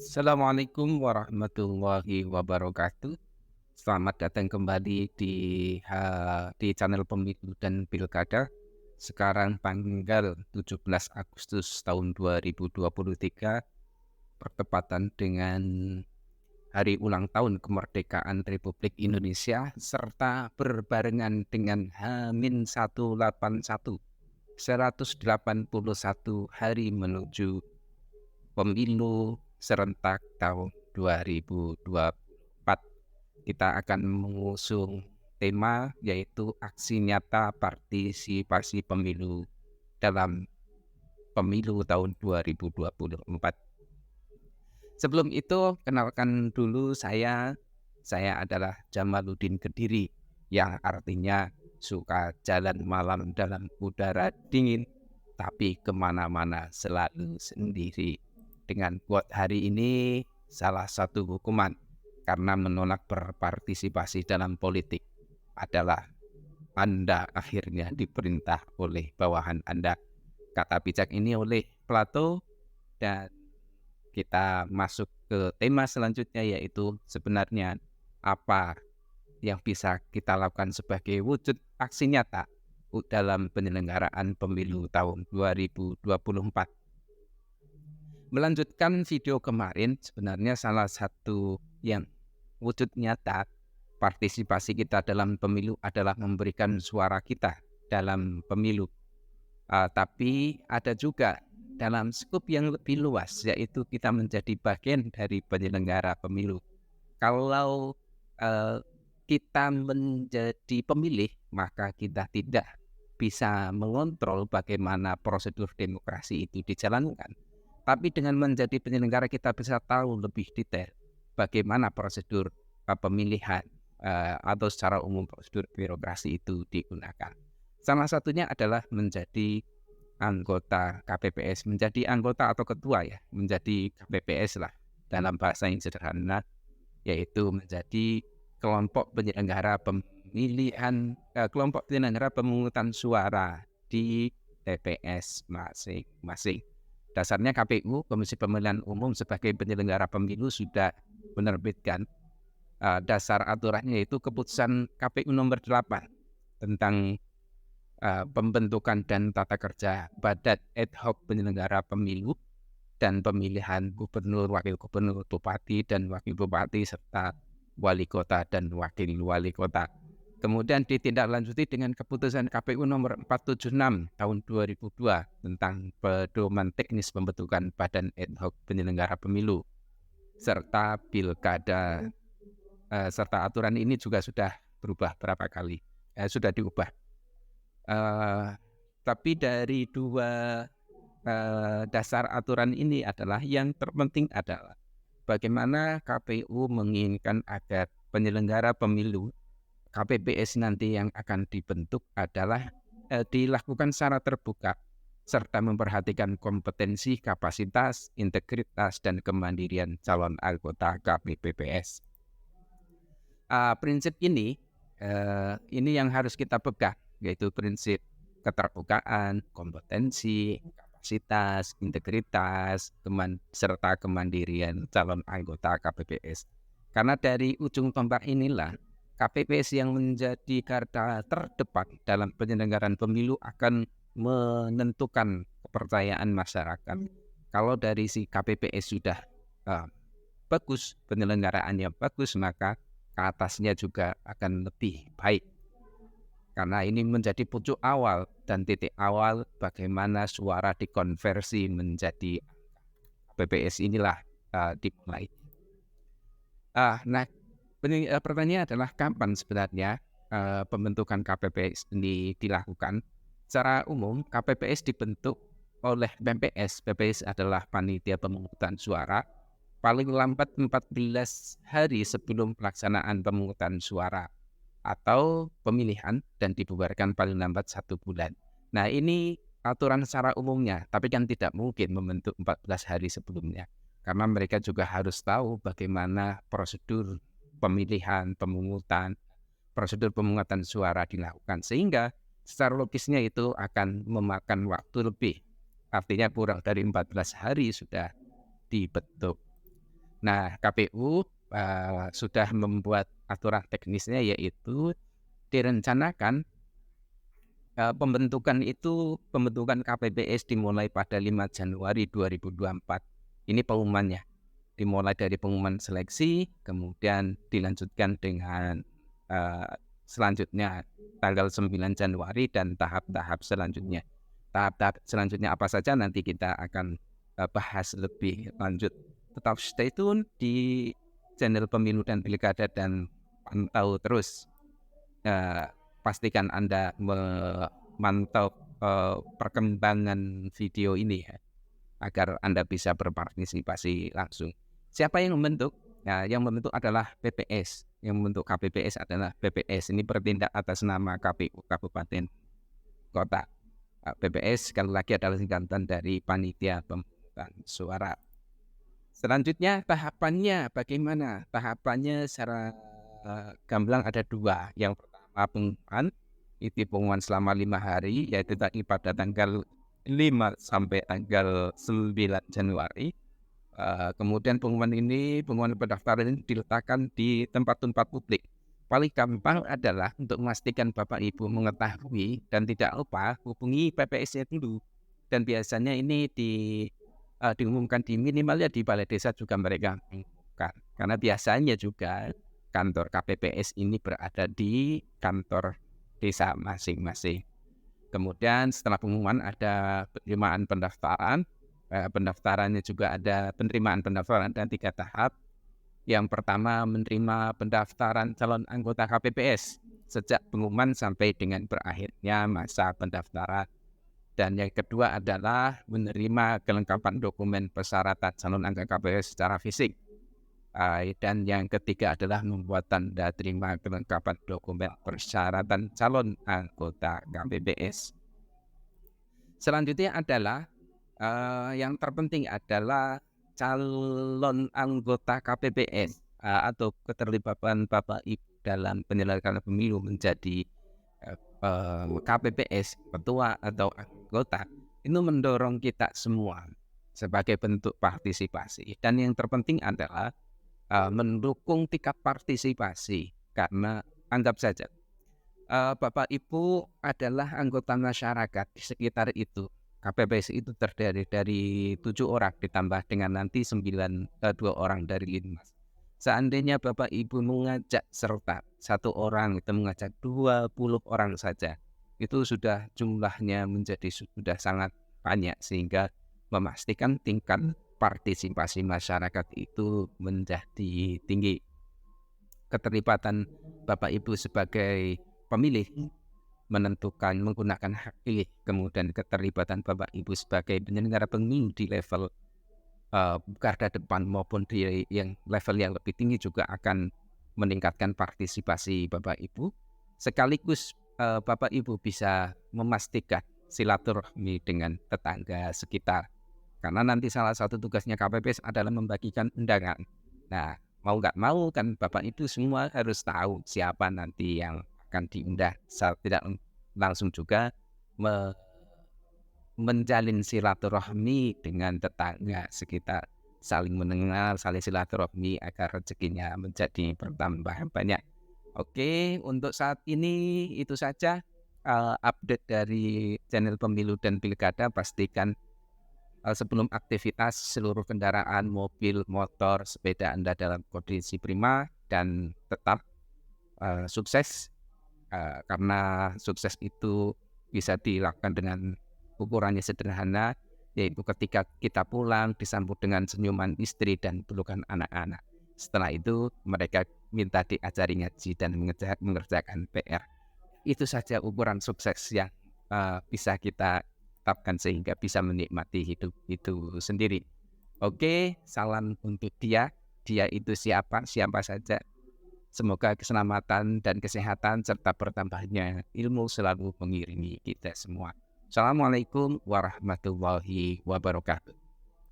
Assalamualaikum warahmatullahi wabarakatuh. Selamat datang kembali di channel Pemilu dan Pilkada. Sekarang tanggal 17 Agustus tahun 2023, bertepatan dengan hari ulang tahun kemerdekaan Republik Indonesia serta berbarengan dengan H-181, 181 hari menuju pemilu serentak tahun 2024. Kita akan mengusung tema yaitu aksi nyata partisipasi pemilu dalam pemilu tahun 2024. Sebelum itu, kenalkan dulu saya. Saya adalah Jamaluddin Kediri, yang artinya suka jalan malam dalam udara dingin, tapi kemana-mana selalu sendiri. Dengan quote hari ini, salah satu hukuman karena menolak berpartisipasi dalam politik adalah Anda akhirnya diperintah oleh bawahan Anda. Kata bijak ini oleh Plato. Dan kita masuk ke tema selanjutnya, yaitu sebenarnya apa yang bisa kita lakukan sebagai wujud aksi nyata dalam penyelenggaraan pemilu tahun 2024. Melanjutkan video kemarin, sebenarnya salah satu yang wujud nyata partisipasi kita dalam pemilu adalah memberikan suara kita dalam pemilu. Tapi ada juga dalam skup yang lebih luas, yaitu kita menjadi bagian dari penyelenggara pemilu. Kalau kita menjadi pemilih, maka kita tidak bisa mengontrol bagaimana prosedur demokrasi itu dijalankan. Tapi dengan menjadi penyelenggara, kita bisa tahu lebih detail bagaimana prosedur pemilihan atau secara umum prosedur birokrasi itu digunakan. Salah satunya adalah menjadi anggota KPPS, menjadi anggota atau ketua ya, menjadi KPPS lah dalam bahasa yang sederhana, yaitu menjadi kelompok penyelenggara pemilihan, kelompok penyelenggara pemungutan suara di TPS masing-masing. Dasarnya KPU, Komisi Pemilihan Umum, sebagai penyelenggara pemilu sudah menerbitkan dasar aturannya, yaitu keputusan KPU nomor 8 tentang pembentukan dan tata kerja Badan Ad Hoc Penyelenggara Pemilu dan pemilihan gubernur, wakil gubernur, bupati dan wakil bupati, serta wali kota dan wakil wali kota. Kemudian ditindaklanjuti dengan keputusan KPU nomor 476 tahun 2002 tentang pedoman teknis pembentukan Badan Ad Hoc Penyelenggara Pemilu serta pilkada, serta aturan ini juga sudah berubah berapa kali, sudah diubah. Tapi dari dua dasar aturan ini adalah yang terpenting adalah bagaimana KPU menginginkan agar penyelenggara pemilu KPPS nanti yang akan dibentuk adalah dilakukan secara terbuka serta memperhatikan kompetensi, kapasitas, integritas, dan kemandirian calon anggota KPPS. Prinsip ini yang harus kita pegang, yaitu prinsip keterbukaan, kompetensi, kapasitas, integritas, serta kemandirian calon anggota KPPS. Karena dari ujung tombak inilah KPPS yang menjadi garda terdepan dalam penyelenggaraan pemilu akan menentukan kepercayaan masyarakat. Kalau dari si KPPS sudah bagus, penyelenggaraannya bagus, maka ke atasnya juga akan lebih baik. Karena ini menjadi pucuk awal dan titik awal bagaimana suara dikonversi menjadi KPPS inilah dimulai. Nah, pertanyaannya adalah kapan sebenarnya pembentukan KPPS ini dilakukan? Secara umum, KPPS dibentuk oleh PPS. PPS adalah Panitia Pemungutan Suara, paling lambat 14 hari sebelum pelaksanaan pemungutan suara atau pemilihan, dan dibubarkan paling lambat 1 bulan. Nah, ini aturan secara umumnya, tapi kan tidak mungkin membentuk 14 hari sebelumnya, karena mereka juga harus tahu bagaimana prosedur pemilihan, prosedur pemungutan suara dilakukan, sehingga secara logisnya itu akan memakan waktu lebih. Artinya kurang dari 14 hari sudah dibentuk. Nah, KPU sudah membuat aturan teknisnya, yaitu direncanakan pembentukan KPPS dimulai pada 5 Januari 2024. Ini pengumumannya. Dimulai dari pengumuman seleksi, kemudian dilanjutkan dengan selanjutnya tanggal 9 Januari dan tahap-tahap selanjutnya. Tahap-tahap selanjutnya apa saja nanti kita akan bahas lebih lanjut. Tetap stay tune di channel Pemilu dan Pilkada dan pantau terus. Pastikan Anda memantau perkembangan video ini ya, agar Anda bisa berpartisipasi langsung. Siapa yang membentuk? Nah, yang membentuk adalah PPS. Yang membentuk KPPS adalah PPS. Ini bertindak atas nama KPU Kabupaten Kota. PPS sekali lagi adalah singkatan dari Panitia Pemungutan Suara. Selanjutnya tahapannya bagaimana? Tahapannya secara gamblang ada 2. Yang pertama pengumuman, itu pengumuman selama 5 hari, yaitu tadi pada tanggal 5 sampai tanggal 9 Januari. Kemudian pengumuman pendaftaran ini diletakkan di tempat-tempat publik. Paling gampang adalah untuk memastikan Bapak Ibu mengetahui dan tidak lupa hubungi PPS-nya dulu. Dan biasanya ini diumumkan di minimal ya di balai desa juga mereka mengumumkan. Karena biasanya juga kantor KPPS ini berada di kantor desa masing-masing. Kemudian setelah pengumuman ada penerimaan pendaftaran. Pendaftarannya juga ada penerimaan pendaftaran dan 3 tahap. Yang pertama menerima pendaftaran calon anggota KPPS sejak pengumuman sampai dengan berakhirnya masa pendaftaran. Dan yang kedua adalah menerima kelengkapan dokumen persyaratan calon anggota KPPS secara fisik. Dan yang ketiga adalah membuat tanda terima kelengkapan dokumen persyaratan calon anggota KPPS. Selanjutnya adalah yang terpenting adalah calon anggota KPPS atau keterlibatan Bapak Ibu dalam penyelenggaraan pemilu menjadi KPPS, ketua atau anggota, itu mendorong kita semua sebagai bentuk partisipasi. Dan yang terpenting adalah mendukung tingkat partisipasi, karena anggap saja Bapak Ibu adalah anggota masyarakat di sekitar itu. KPPS itu terdiri dari 7 orang ditambah dengan nanti 2 orang dari Linmas. Seandainya Bapak Ibu mengajak serta 1 orang, itu mengajak 20 orang saja, itu sudah jumlahnya menjadi sudah sangat banyak, sehingga memastikan tingkat partisipasi masyarakat itu menjadi tinggi. Keterlibatan Bapak Ibu sebagai pemilih menentukan menggunakan hak pilih, kemudian keterlibatan Bapak Ibu sebagai penyelenggara pemilu di level garda depan maupun di yang level yang lebih tinggi juga akan meningkatkan partisipasi Bapak Ibu. Sekaligus Bapak Ibu bisa memastikan silaturahmi dengan tetangga sekitar. Karena nanti salah satu tugasnya KPPS adalah membagikan undangan. Nah, mau nggak mau kan Bapak Ibu semua harus tahu siapa nanti yang akan diundang. Tidak langsung juga menjalin silaturahmi dengan tetangga sekitar, saling mengenal, saling silaturahmi agar rezekinya menjadi bertambah banyak. Oke, untuk saat ini itu saja update dari channel Pemilu dan Pilkada. Pastikan sebelum aktivitas seluruh kendaraan, mobil, motor, sepeda Anda dalam kondisi prima dan tetap sukses. Karena sukses itu bisa dilakukan dengan ukurannya sederhana, yaitu ketika kita pulang disambut dengan senyuman istri dan pelukan anak-anak. Setelah itu mereka minta diajari ngaji dan mengerjakan PR. Itu saja ukuran sukses yang bisa kita tetapkan sehingga bisa menikmati hidup itu sendiri. Oke, salam untuk dia. Dia itu siapa? Siapa saja. Semoga keselamatan dan kesehatan serta bertambahnya ilmu selalu mengiringi kita semua. Assalamualaikum warahmatullahi wabarakatuh.